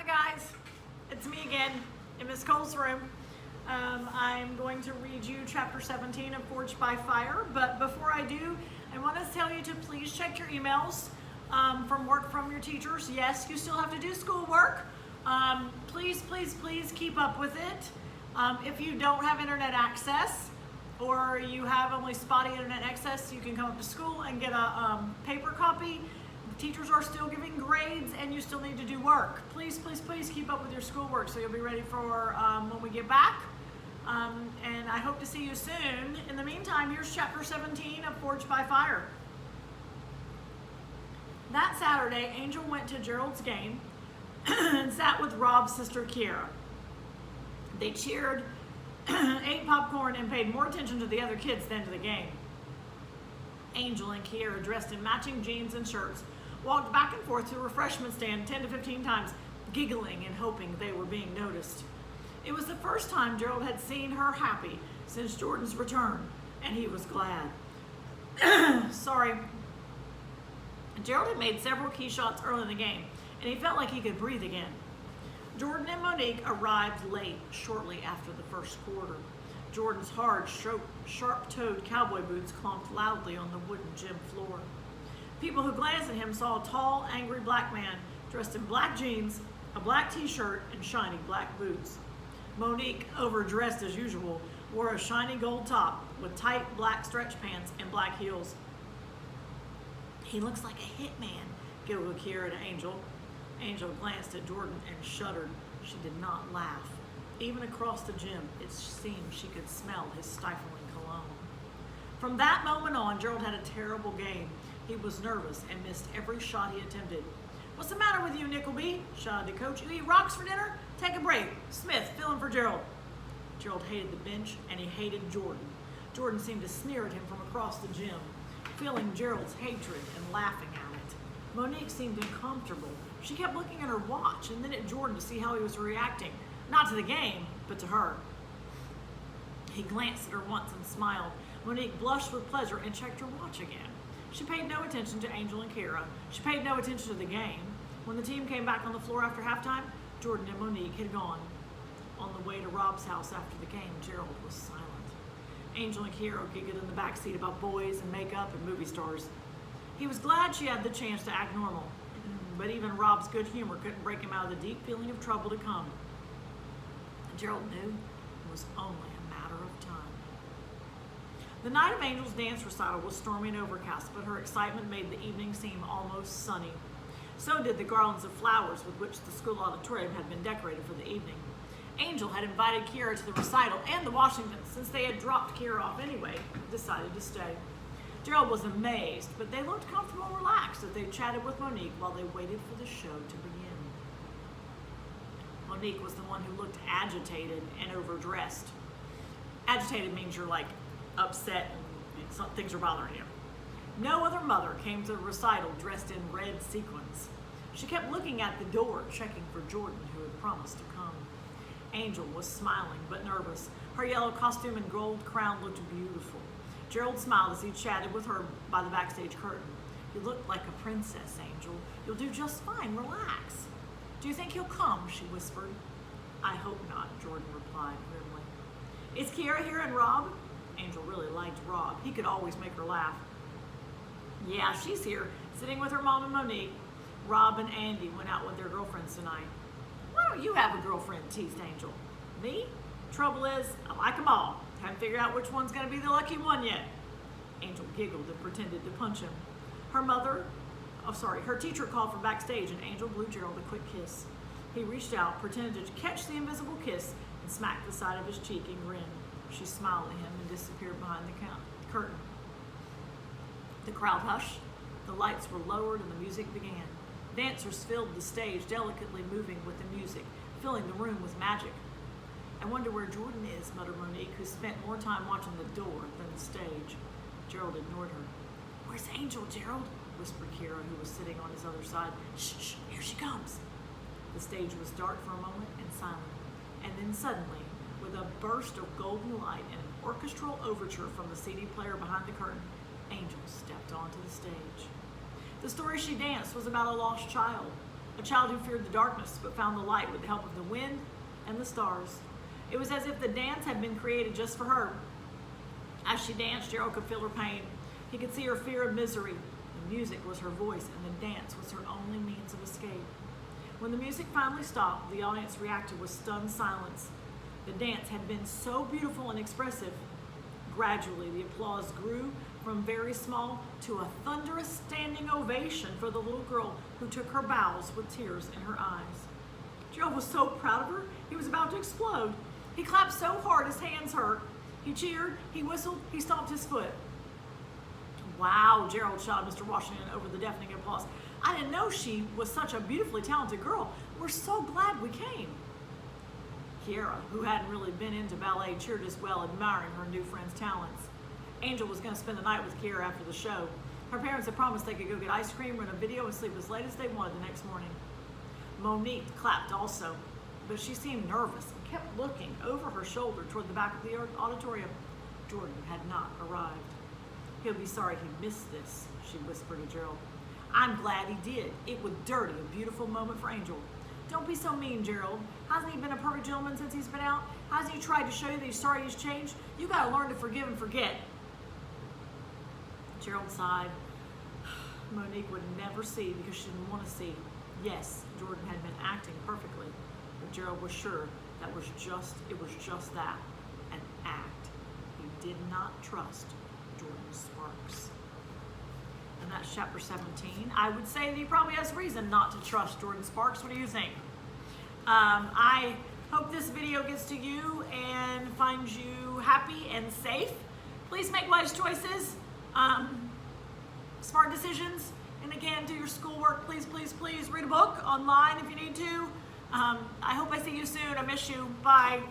guys, it's me again in Miss Cole's room. I'm going to read you chapter 17 of Forged by Fire, but before I do, I want to tell you to please check your emails from work from your teachers. Yes, you still have to do schoolwork. Please keep up with it. If you don't have internet access or you have only spotty internet access, you can come up to school and get a paper copy. Teachers are still giving grades and you still need to do work. Please keep up with your schoolwork so you'll be ready for when we get back. And I hope to see you soon. In the meantime, here's chapter 17 of Forged by Fire. That Saturday, Angel went to Gerald's game and sat with Rob's sister Kiera. They cheered, ate popcorn, and paid more attention to the other kids than to the game. Angel and Kiera, dressed in matching jeans and shirts, walked back and forth to the refreshment stand 10 to 15 times, giggling and hoping they were being noticed. It was the first time Gerald had seen her happy since Jordan's return, and he was glad. Gerald had made several key shots early in the game, and he felt like he could breathe again. Jordan and Monique arrived late, shortly after the first quarter. Jordan's hard, sharp-toed cowboy boots clonked loudly on the wooden gym floor. People who glanced at him saw a tall, angry black man dressed in black jeans, a black t-shirt, and shiny black boots. Monique, overdressed as usual, wore a shiny gold top with tight black stretch pants and black heels. "He looks like a hitman," giggled Kiera to Angel. Angel glanced at Jordan and shuddered. She did not laugh. Even across the gym, it seemed she could smell his stifling cologne. From that moment on, Gerald had a terrible game. He was nervous and missed every shot he attempted. "What's the matter with you, Nickleby?" shouted the coach. "You eat rocks for dinner? Take a break. Smith, fill in for Gerald." Gerald hated the bench, and he hated Jordan. Jordan seemed to sneer at him from across the gym, feeling Gerald's hatred and laughing at it. Monique seemed uncomfortable. She kept looking at her watch and then at Jordan to see how he was reacting. Not to the game, but to her. He glanced at her once and smiled. Monique blushed with pleasure and checked her watch again. She paid no attention to Angel and Kiera. She paid no attention to the game. When the team came back on the floor after halftime, Jordan and Monique had gone. On the way to Rob's house after the game, Gerald was silent. Angel and Kiera giggled in the backseat about boys and makeup and movie stars. He was glad she had the chance to act normal, but even Rob's good humor couldn't break him out of the deep feeling of trouble to come. Gerald knew it was only a matter of time. The night of Angel's dance recital was stormy and overcast, but her excitement made the evening seem almost sunny. So did the garlands of flowers with which the school auditorium had been decorated for the evening. Angel had invited Kiera to the recital, and the Washingtons, since they had dropped Kiera off anyway, decided to stay. Gerald was amazed, but they looked comfortable and relaxed as they chatted with Monique while they waited for the show to begin. Monique was the one who looked agitated and overdressed. Agitated means you're like upset and things are bothering you. No other mother came to the recital dressed in red sequins. She kept looking at the door, checking for Jordan, who had promised to come. Angel was smiling but nervous. Her yellow costume and gold crown looked beautiful. Gerald smiled as he chatted with her by the backstage curtain. "You look like a princess, Angel. You'll do just fine. Relax." "Do you think he'll come?" she whispered. "I hope not," Jordan replied grimly. "Is Kiera here and Rob?" Angel really liked Rob. He could always make her laugh. "Yeah, she's here, sitting with her mom and Monique. Rob and Andy went out with their girlfriends tonight." "Why don't you have a girlfriend?" teased Angel. "Me? Trouble is, I like them all. Haven't figured out which one's going to be the lucky one yet." Angel giggled and pretended to punch him. Her teacher called from backstage, and Angel blew Gerald a quick kiss. He reached out, pretended to catch the invisible kiss, and smacked the side of his cheek and grinned. She smiled at him and disappeared behind the curtain. The crowd hushed, the lights were lowered, and the music began. Dancers filled the stage, delicately moving with the music, filling the room with magic. "I wonder where Jordan is," muttered Monique, who spent more time watching the door than the stage. Gerald ignored her. "Where's Angel, Gerald?" whispered Kiera, who was sitting on his other side. Shh, here she comes." The stage was dark for a moment and silent, and then suddenly, with a burst of golden light and an orchestral overture from the CD player behind the curtain, Angel stepped onto the stage. The story she danced was about a lost child. a child who feared the darkness but found the light with the help of the wind and the stars. It was as if the dance had been created just for her. As she danced, Gerald could feel her pain. He could see her fear and misery. The music was her voice, and the dance was her only means of escape. When the music finally stopped, the audience reacted with stunned silence. The dance had been so beautiful and expressive. Gradually, the applause grew from very small to a thunderous standing ovation for the little girl who took her bows with tears in her eyes. Gerald was so proud of her, he was about to explode. He clapped so hard his hands hurt. He cheered, he whistled, he stomped his foot. Wow, Gerald shouted Mr. Washington over the deafening applause. I didn't know she was such a beautifully talented girl. We're so glad we came. Kiara, who hadn't really been into ballet, cheered as well, admiring her new friend's talents. Angel was going to spend the night with Kiara after the show. Her parents had promised they could go get ice cream, rent a video, and sleep as late as they wanted the next morning. Monique clapped also, but she seemed nervous and kept looking over her shoulder toward the back of the auditorium. Jordan had not arrived. He'll be sorry he missed this, she whispered to Gerald. I'm glad he did. It would dirty a beautiful moment for Angel. Don't be so mean, Gerald. Hasn't he been a perfect gentleman since he's been out? Hasn't he tried to show you that he's sorry he's changed? You gotta learn to forgive and forget. Gerald sighed. Monique would never see because she didn't want to see. Yes, Jordan had been acting perfectly, but Gerald was sure it was just that, an act. He did not trust Jordan Sparks. And that's chapter 17. I would say that he probably has reason not to trust Jordan Sparks. What do you think? I hope this video gets to you and finds you happy and safe. Please make wise choices, smart decisions, and again, do your schoolwork. Please, please, please read a book online if you need to. I hope I see you soon. I miss you. Bye.